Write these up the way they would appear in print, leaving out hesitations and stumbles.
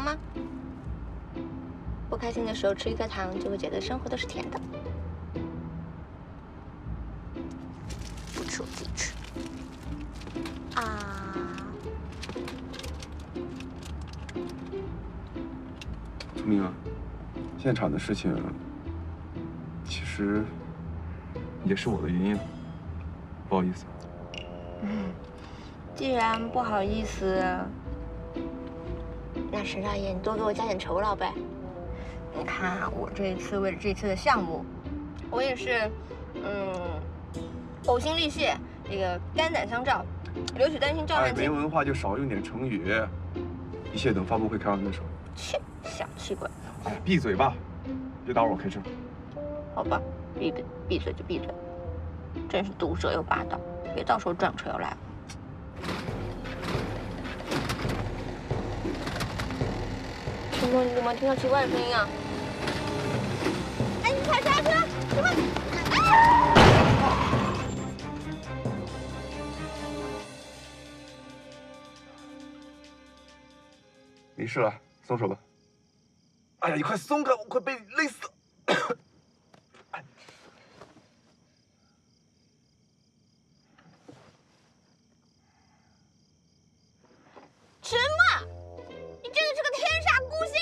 糖吗？不开心的时候吃一颗糖，就会觉得生活都是甜的。不吃我自己吃。啊！聪明啊，现场的事情其实也是我的原因，不好意思。既然不好意思，那陈少爷，你多给我加点酬劳呗。你看啊，我这一次为了这次的项目，我也是，呕心沥血，这个肝胆相照，留取丹心照汗青。没文化就少用点成语，一切等发布会开完再说。切，小气鬼！哎呀，闭嘴吧，别打扰我开车。好吧，闭嘴就闭嘴，真是毒舌又霸道，别到时候撞车又来了。陈总，你怎么听到奇怪的声音啊？哎，你踩刹车！什么？没事了，松手吧。哎呀，你快松开，我快被你累死了。陈默，你真的是个天煞孤星！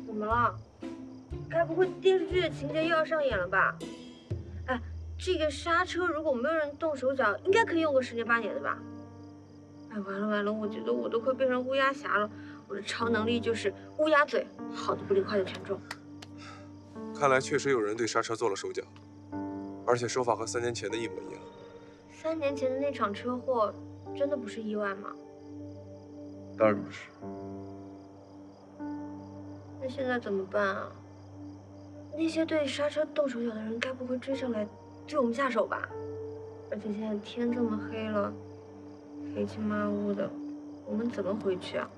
怎么了？该不会电视剧的情节又要上演了吧？哎，这个刹车如果没有人动手脚，应该可以用个10年8年的吧？哎，完了，我觉得我都快变成乌鸦侠了。我的超能力就是乌鸦嘴，好的不灵，坏的全中。看来确实有人对刹车做了手脚，而且手法和3年前的一模一样。3年前的那场车祸，真的不是意外吗？当然不是。那现在怎么办啊？那些对刹车动手脚的人，该不会追上来对我们下手吧？而且现在天这么黑了，黑漆麻乌的，我们怎么回去啊？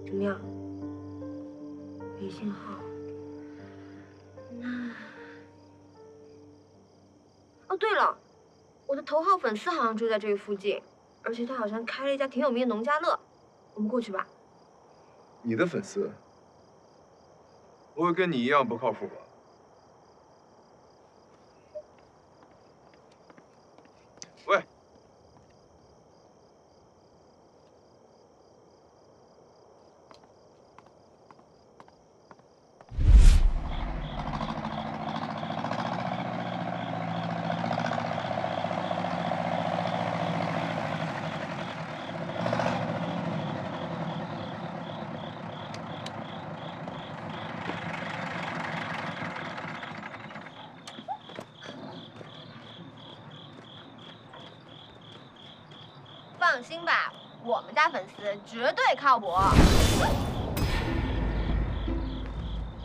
怎么样？没信号。那……哦，对了，我的头号粉丝好像住在这个附近，而且他好像开了一家挺有名的农家乐，我们过去吧。你的粉丝不会跟你一样不靠谱吧？喂，放心吧，我们家粉丝绝对靠谱。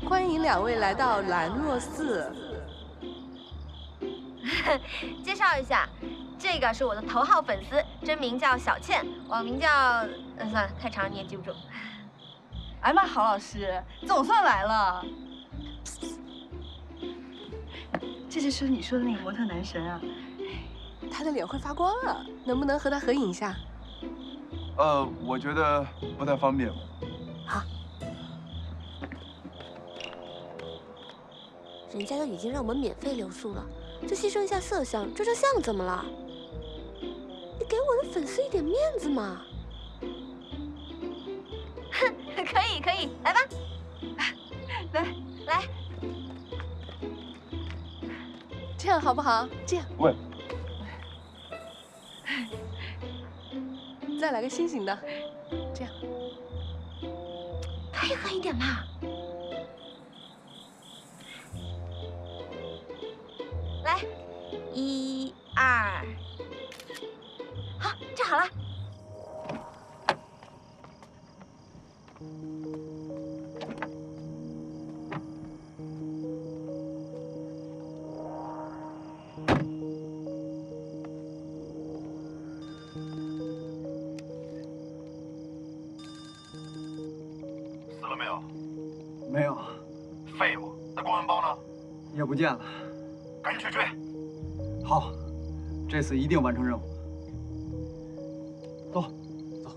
欢迎2位来到兰若寺。介绍一下，这个是我的头号粉丝，真名叫小倩，网名叫……算了，太长了你也记不住。哎妈，郝老师总算来了。这就是你说的那个模特男神啊？他的脸会发光啊，能不能和他合影一下？我觉得不太方便。好。人家都已经让我们免费留宿了，就牺牲一下色相，这张相怎么了？你给我的粉丝一点面子嘛！哼，可以，来吧，来，这样好不好？这样。喂。再来个心形的，这样。配合一点嘛。来，1、2，好，站好了。了没有？没有。废物！那公文包呢？也不见了。赶紧去追！好，这次一定完成任务。走，走。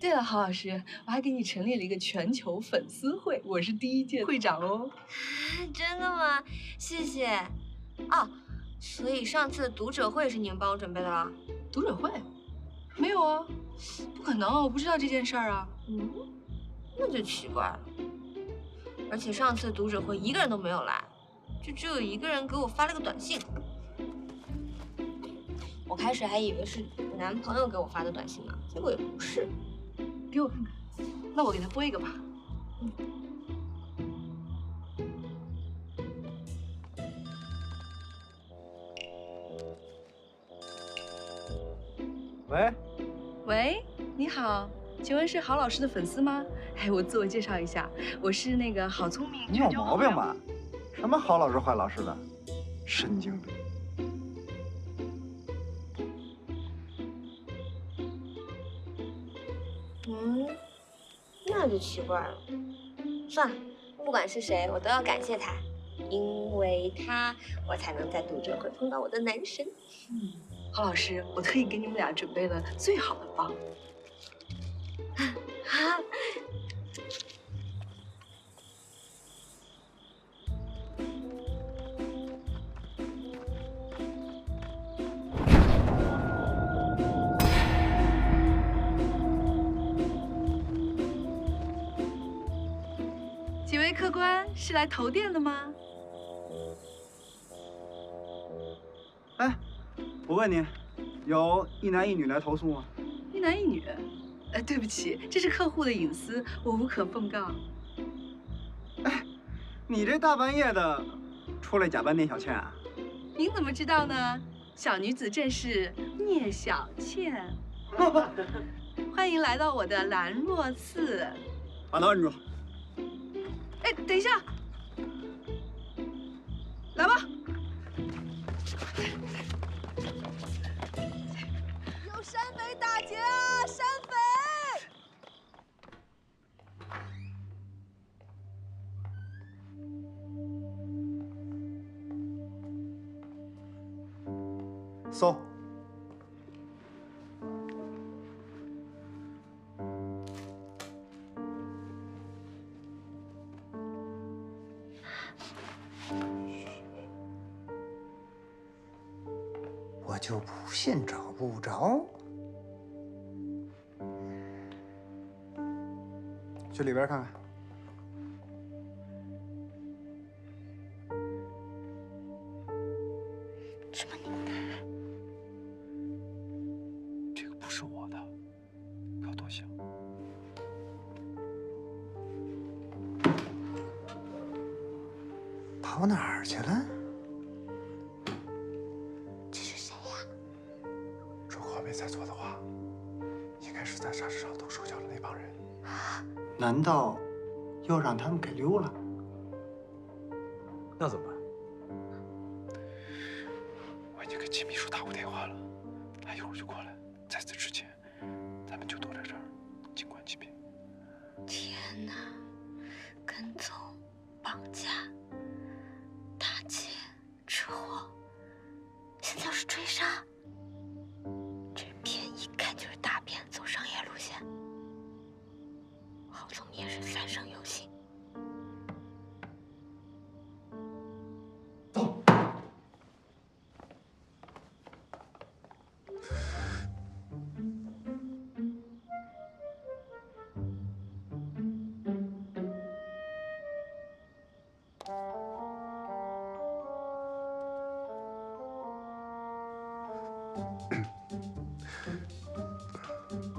对了，郝老师，我还给你成立了一个全球粉丝会，我是第1届会长哦。真的吗？谢谢。哦，所以上次的读者会是你们帮我准备的了？读者会？没有啊，不可能，我不知道这件事儿啊。那就奇怪了。而且上次读者会一个人都没有来，就只有一个人给我发了个短信。我开始还以为是男朋友给我发的短信呢，结果也不是。给我看看，那我给他播一个吧。喂，喂，你好，请问是郝老师的粉丝吗？哎，我自我介绍一下，我是那个好聪明。你有毛病吧？什么好老师坏老师的，神经病！那就奇怪了。算了，不管是谁，我都要感谢他，因为他，我才能在读者会碰到我的男神。郝老师，我特意给你们俩准备了最好的包。几位客官是来投店的吗？哎，我问你，有一男一女来投诉吗？一男一女。对不起，这是客户的隐私，我无可奉告。哎，你这大半夜的，出来假扮聂小倩啊？您怎么知道呢？小女子正是聂小倩。欢迎来到我的兰若寺。把他摁住！哎，等一下，来吧。有山匪打劫啊！山匪！搜。我就不信找不着。去里边看看。什么？这个不是我的，不要多想。跑哪儿去了？没猜错的话，应该是在沙市上动手脚的那帮人。难道又让他们给溜了？那怎么办？我已经给季秘书打过电话了，他一会儿就过来。在此之前，咱们就躲在这儿，静观其变。天哪！跟踪、绑架、打劫、车祸，现在又是追杀。一看就是大骗，走商业路线。郝总也是三生有幸。走。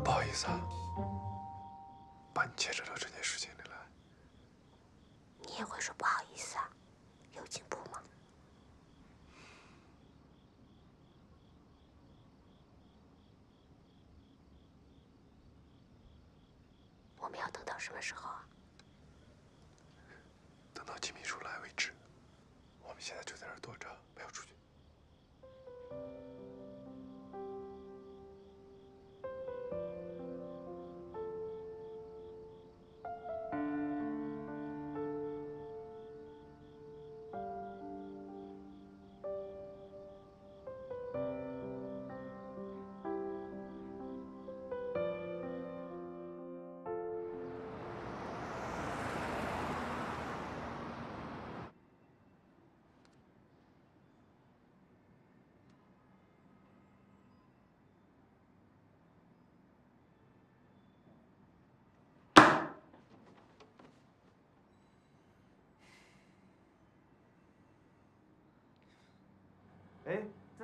不好意思啊，把你牵扯到这件事情里来。你也会说不好意思啊？有进步吗？我们要等到什么时候啊？等到季秘书来为止。我们现在就在这儿躲着，不要出去。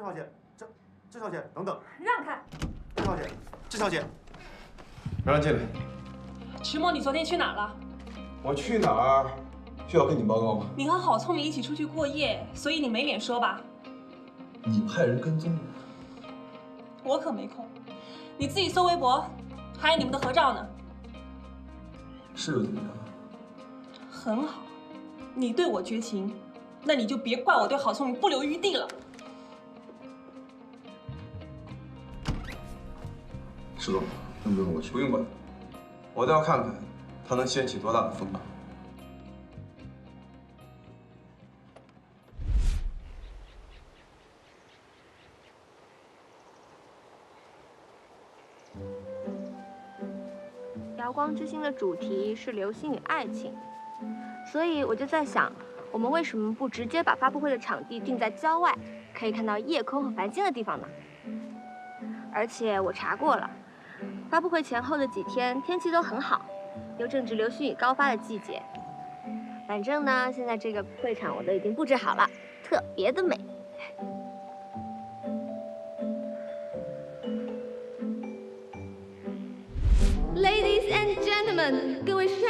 小姐，这小姐，等等，让开！这小姐，让人进来。迟某，你昨天去哪儿了？我去哪儿需要跟你报告吗？你和郝聪明一起出去过夜，所以你没脸说吧？你派人跟踪我，我可没空。你自己搜微博，还有你们的合照呢。是又怎么样？很好，你对我绝情，那你就别怪我对郝聪明不留余地了。石总，用不用我去？不用管，我倒要看看他能掀起多大的风浪。《瑶光之星》的主题是流星与爱情，所以我就在想，我们为什么不直接把发布会的场地定在郊外，可以看到夜空和繁星的地方呢？而且我查过了，发布会前后的几天天气都很好，又正值流星雨高发的季节。反正呢，现在这个会场我都已经布置好了，特别的美。Ladies and gentlemen，各位帅